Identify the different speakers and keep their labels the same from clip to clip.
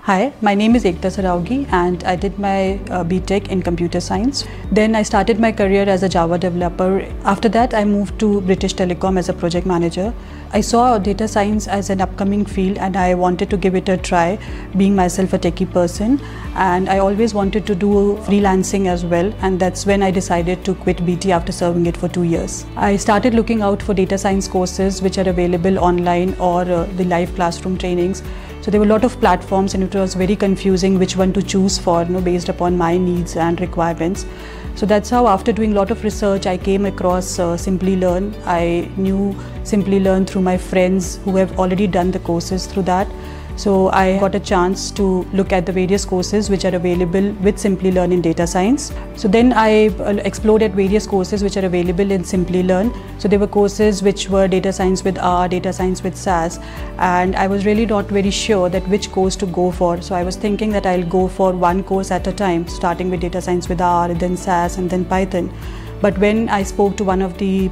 Speaker 1: Hi, my name is Ekta Saraugi and I did my BTech in computer science. Then I started my career as a Java developer. After that, I moved to British Telecom as a project manager. I saw data science as an upcoming field and I wanted to give it a try, being myself a techie person. And I always wanted to do freelancing as well, and that's when I decided to quit BT after serving it for 2 years. I started looking out for data science courses which are available online or the live classroom trainings. So there were a lot of platforms and it was very confusing which one to choose for, based upon my needs and requirements. So that's how, after doing a lot of research, I came across Simplilearn. I knew Simplilearn through my friends who have already done the courses through that. So I got a chance to look at the various courses which are available with Simplilearn in data science. So then I explored at various courses which are available in Simplilearn. So there were courses which were data science with R, data science with SAS, and I was really not very sure that which course to go for. So I was thinking that I'll go for one course at a time, starting with data science with R, then SAS, and then Python. But when I spoke to one of the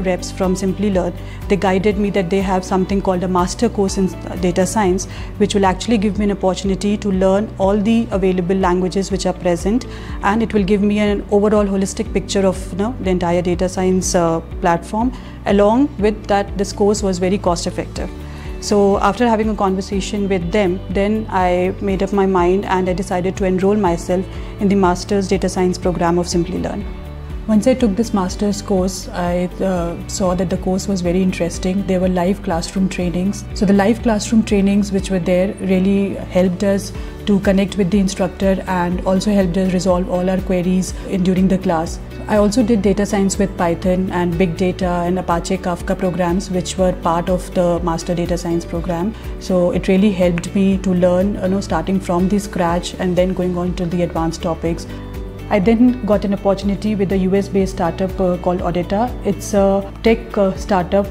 Speaker 1: reps from Simplilearn, they guided me that they have something called a master course in data science, which will actually give me an opportunity to learn all the available languages which are present, and it will give me an overall holistic picture of the entire data science platform. Along with that, this course was very cost effective. So after having a conversation with them, then I made up my mind and I decided to enroll myself in the Master's Data Science program of Simplilearn. Once I took this master's course, I saw that the course was very interesting. There were live classroom trainings. So the live classroom trainings which were there really helped us to connect with the instructor and also helped us resolve all our queries during the class. I also did data science with Python and big data and Apache Kafka programs, which were part of the master data science program. So it really helped me to learn, starting from the scratch and then going on to the advanced topics. I then got an opportunity with a US-based startup called Audita. It's a tech startup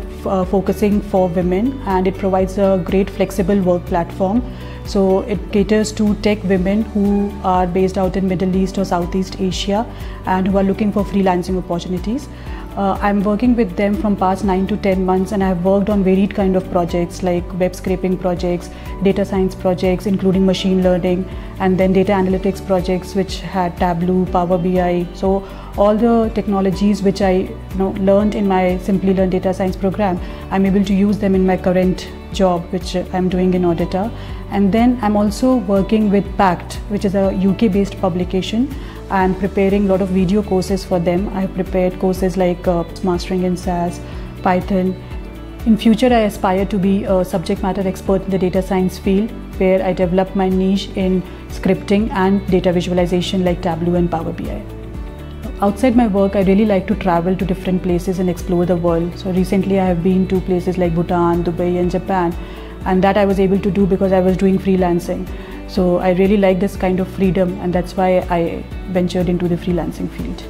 Speaker 1: focusing for women, and it provides a great flexible work platform. So it caters to tech women who are based out in Middle East or Southeast Asia and who are looking for freelancing opportunities. I'm working with them from past 9 to 10 months, and I've worked on varied kind of projects like web scraping projects, data science projects including machine learning, and then data analytics projects which had Tableau, Power BI. So all the technologies which I learned in my Simplilearn data science program, I'm able to use them in my current job which I'm doing in Audita. And then I'm also working with Pact, which is a UK-based publication. I'm preparing a lot of video courses for them. I have prepared courses like mastering in SAS, Python. In future, I aspire to be a subject matter expert in the data science field, where I develop my niche in scripting and data visualization like Tableau and Power BI. Outside my work, I really like to travel to different places and explore the world. So recently I have been to places like Bhutan, Dubai and Japan, and that I was able to do because I was doing freelancing. So I really like this kind of freedom, and that's why I ventured into the freelancing field.